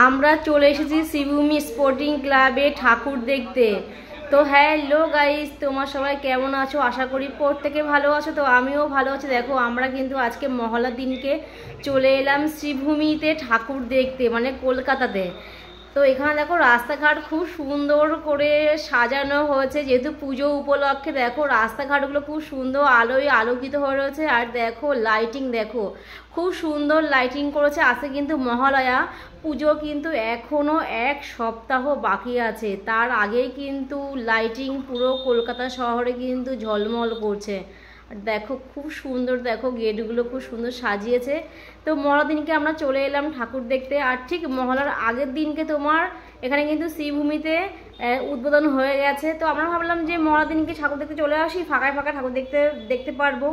আমরা চলে এসেছি শ্রীভূমি স্পোর্টিং ক্লাবে ঠাকুর দেখতে। তো হ্যালো গাইস, তোমার সবাই কেমন আছো? আশা করি প্রত্যেকে ভালো আছো। তো আমিও ভালো আছি। দেখো আমরা কিন্তু আজকে মহলার দিনকে চলে এলাম শ্রীভূমিতে ঠাকুর দেখতে, মানে কলকাতাতে। তো এখানে দেখো রাস্তাঘাট খুব সুন্দর করে সাজানো হয়েছে, যেহেতু পুজো উপলক্ষে। দেখো রাস্তাঘাটগুলো খুব সুন্দর আলোয় আলোকিত হয়ে রয়েছে। আর দেখো লাইটিং, দেখো খুব সুন্দর লাইটিং করেছে। আজকে কিন্তু মহালয়া, পুজো কিন্তু এখনও এক সপ্তাহ বাকি আছে। তার আগেই কিন্তু লাইটিং পুরো কলকাতা শহরে কিন্তু ঝলমল করছে। দেখো খুব সুন্দর, দেখো গেটগুলো খুব সুন্দর সাজিয়েছে। তো মহলার দিনকে আমরা চলে এলাম ঠাকুর দেখতে। আর ঠিক মহলার আগের দিনকে তোমার এখানে কিন্তু শ্রীভূমিতে উদ্বোধন হয়ে গেছে। তো আমরা ভাবলাম যে মহলার দিনকে ঠাকুর দেখতে চলে আসি, ফাঁকায় ফাঁকা ঠাকুর দেখতে পারবো।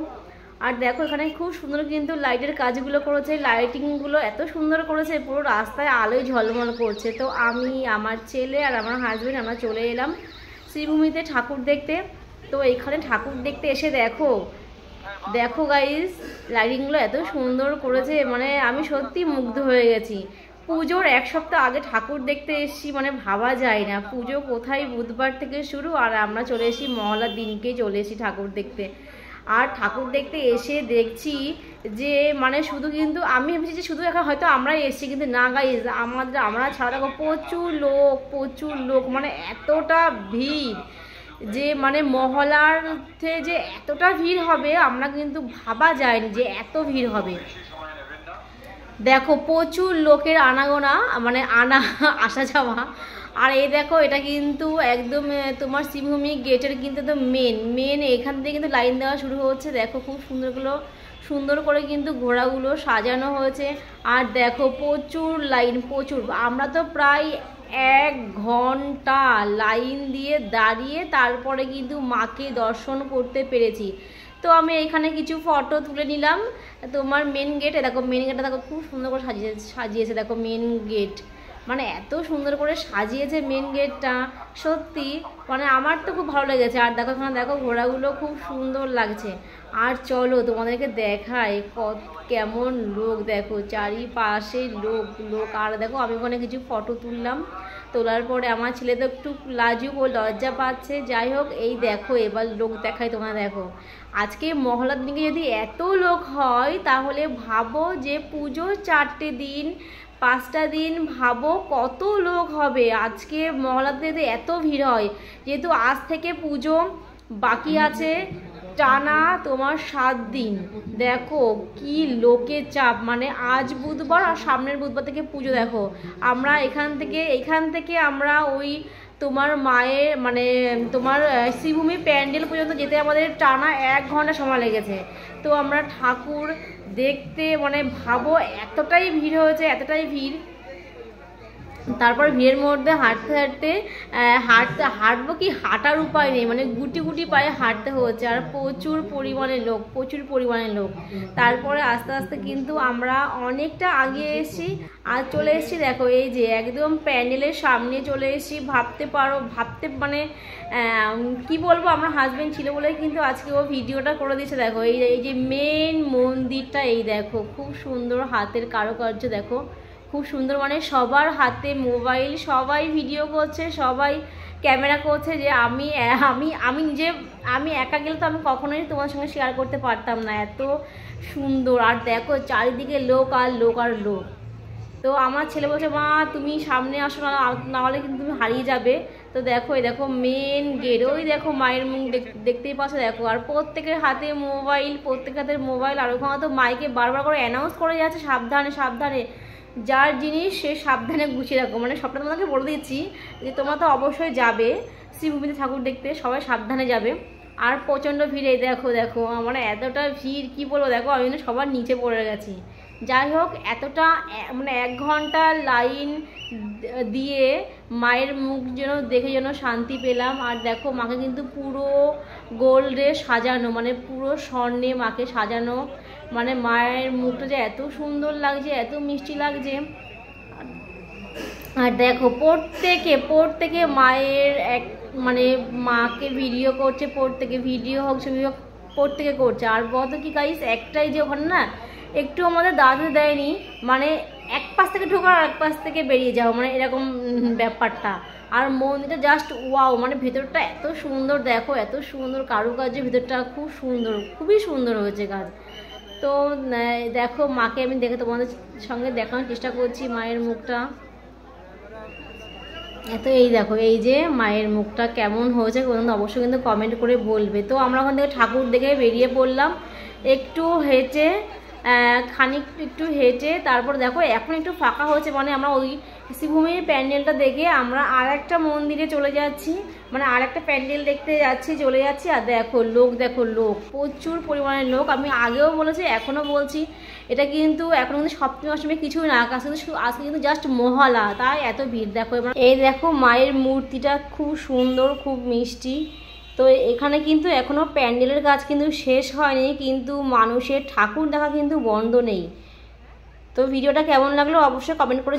আর দেখো এখানে খুব সুন্দর কিন্তু লাইটের কাজগুলো করেছে, লাইটিংগুলো এত সুন্দর করেছে, পুরো রাস্তায় আলোয় ঝলমল করছে। তো আমি, আমার ছেলে আর আমার হাজব্যান্ড আমরা চলে এলাম শ্রীভূমিতে ঠাকুর দেখতে। তো এইখানে ঠাকুর দেখতে এসে দেখো দেখো গাইস, লাইটিংগুলো এত সুন্দর করেছে, মানে আমি সত্যি মুগ্ধ হয়ে গেছি। পুজোর এক সপ্তাহ আগে ঠাকুর দেখতে এসেছি, মানে ভাবা যায় না। পুজো কোথায় বুধবার থেকে শুরু, আর আমরা চলে এসেছি মহলার দিনকেই চলে এসেছি ঠাকুর দেখতে। আর ঠাকুর দেখতে এসে দেখছি যে মানে শুধু কিন্তু আমি ভেবেছি যে শুধু এখন হয়তো আমরাই এসেছি, কিন্তু না গাইজ, আমরা ছাড়া দেখো প্রচুর লোক, মানে এতটা ভিড় যে মানে মহলাতে যে এতটা ভিড় হবে আমরা কিন্তু ভাবা যায়নি যে এত ভিড় হবে। দেখো প্রচুর লোকের আনাগোনা, মানে আসা যাওয়া। আর এই দেখো এটা কিন্তু একদম তোমার শ্রীভূমি গেটের কিন্তু তো মেন এখান থেকে কিন্তু লাইন দেওয়া শুরু হচ্ছে। দেখো খুব সুন্দর করে কিন্তু ঘোড়াগুলো সাজানো হয়েছে। আর দেখো প্রচুর লাইন, প্রচুর। আমরা তো প্রায় 1 ঘন্টা লাইন দিয়ে দাঁড়িয়ে তারপরে কিন্তু মাকে দর্শন করতে পেরেছি। তো আমি এখানে কিছু ফটো তুলে নিলাম। তোমার মেন গেট, দেখো মেন গেটটা দেখো খুব সুন্দর করে সাজিয়েছে। দেখো মেন গেট, মানে এত সুন্দর করে সাজিয়েছে মেন গেটটা, সত্যি মানে আমার তো খুব ভালো লেগেছে। আর দেখো এখানে দেখো ঘোড়াগুলো খুব সুন্দর লাগছে। আর চলো তোমাদেরকে দেখাই কেমন লোক, দেখো চারিপাশে লোক। আর দেখো আমি ওখানে কিছু ফটো তুললাম, তোলার পরে আমার ছেলে তো একটু লাজুক, ও লজ্জা পাচ্ছে। যাই হোক, এই দেখো এবার লোক দেখাই তোমরা। দেখো আজকে মহলার দিনকে যদি এত লোক হয়, তাহলে ভাবো যে পুজো 4টে দিন 5টা দিন, ভাবো কত লোক হবে। আজকে মহলাতে যদি এত ভিড় হয়, যেহেতু আজ থেকে পুজো বাকি আছে টানা তোমার 7 দিন। দেখো কি লোকের চাপ, মানে আজ বুধবার আর সামনের বুধবার থেকে পুজো। দেখো আমরা এখান থেকে আমরা ওই তোমার মায়ের মানে তোমার শ্রীভূমি প্যান্ডেল পর্যন্ত যেতে আমাদের টানা 1 ঘন্টা সময় লেগেছে। তো আমরা ঠাকুর দেখতে মানে ভাবো এতটাই ভিড় হয়েছে, এতটাই ভিড়। তারপর ভিড়ের মধ্যে হাঁটবো কি, হাঁটার উপায় নেই, মানে গুটি পায়ে হাঁটতে হচ্ছে। আর প্রচুর পরিমাণে লোক। তারপরে আস্তে আস্তে কিন্তু আমরা অনেকটা আগে এসেছি আর চলে এসেছি। দেখো এই যে একদম প্যান্ডেলের সামনে চলে এসেছি। ভাবতে মানে কি বলবো, আমার হাজবেন্ড ছিল বলে কিন্তু আজকে ও ভিডিওটা করে দিয়েছে। দেখো এই যে মেন মন্দিরটা, এই দেখো খুব সুন্দর হাতের কারুকার্য, দেখো খুব সুন্দর, মানে সবার হাতে মোবাইল, সবাই ভিডিও করছে, সবাই ক্যামেরা করছে। যে আমি একা গেলে তো আমি কখনোই তোমার সঙ্গে শেয়ার করতে পারতাম না, এত সুন্দর। আর দেখো চারিদিকে লোক আর লোক। তো আমার ছেলে বলছে, মা তুমি সামনে আসো না হলে কিন্তু তুমি হারিয়ে যাবে। তো দেখো এই দেখো মেন গেট, ওই দেখো মায়ের মুখ দেখতেই পাচ্ছ। দেখো আর প্রত্যেকের হাতে মোবাইল। আর ওখানে তো মাইকে বারবার করে অ্যানাউন্স করে যাচ্ছে, সাবধানে যার জিনিস সে সাবধানে গুছিয়ে রাখো। মানে সবটা তোমাকে বলে দিচ্ছি যে তোমরা তো অবশ্যই যাবে শ্রীভূমিতে ঠাকুর দেখতে, সবাই সাবধানে যাবে। আর প্রচণ্ড ভিড়, এই দেখো মানে এতটা ভিড় কি বলবো। দেখো আমি সবার নিচে পড়ে গেছি। যাই হোক এতটা মানে 1 ঘন্টা লাইন দিয়ে মায়ের মুখ দেখে শান্তি পেলাম। আর দেখো মাকে কিন্তু পুরো গোল্ডে সাজানো, মানে পুরো স্বর্ণে মাকে সাজানো, মানে মায়ের মুখটা যে এত সুন্দর লাগছে, এত মিষ্টি লাগছে। আর দেখো প্রত্যেকে মায়ের মানে মাকে ভিডিও করছে, প্রত্যেকে ভিডিও হোক ছবি হোক প্রত্যেকে করছে। আর বলতো কি গাইস, একটাই যে ওখানে না একটু আমাদের দাঁড়াতে দেয়নি, মানে এক পাশ থেকে ঢোকো আর এক পাশ থেকে বেরিয়ে যাও, মানে এরকম ব্যাপারটা। আর মন্দিরটা জাস্ট ওয়াও, মানে ভেতরটা এত সুন্দর, দেখো এত সুন্দর কারুকার্য, ভেতরটা খুব সুন্দর, খুবই সুন্দর হয়েছে কাজ। তো দেখো মাকে আমি দেখে তোমাদের সঙ্গে দেখানোর চেষ্টা করছি মায়ের মুখটা। এত এই দেখো এই যে মায়ের মুখটা কেমন হয়েছে অবশ্যই কিন্তু কমেন্ট করে বলবে। তো আমরা ওখান থেকে ঠাকুর দেখে বেরিয়ে পড়লাম, একটু হেঁটে একটু হেঁটে তারপর দেখো এখন একটু ফাঁকা হয়েছে, মানে আমরা ওই শ্রীভূমির প্যান্ডেলটা দেখে আমরা আর একটা মন্দিরে চলে যাচ্ছি, মানে আর একটা প্যান্ডেল দেখতে চলে যাচ্ছি। আর দেখো লোক প্রচুর পরিমাণে লোক। আমি আগেও বলেছি এখনও বলছি, এটা কিন্তু এখন কিন্তু সপ্তমী অষ্টমী কিছুই না, আজকে কিন্তু জাস্ট মহালা, তাই এত ভিড়। দেখো এবার এই দেখো মায়ের মূর্তিটা খুব সুন্দর, খুব মিষ্টি। তো এখানে কিন্তু এখনও প্যান্ডেলের কাজ কিন্তু শেষ হয়নি, কিন্তু মানুষের ঠাকুর দেখা কিন্তু বন্ধ নেই। তো ভিডিওটা কেমন লাগলো অবশ্যই কমেন্ট করে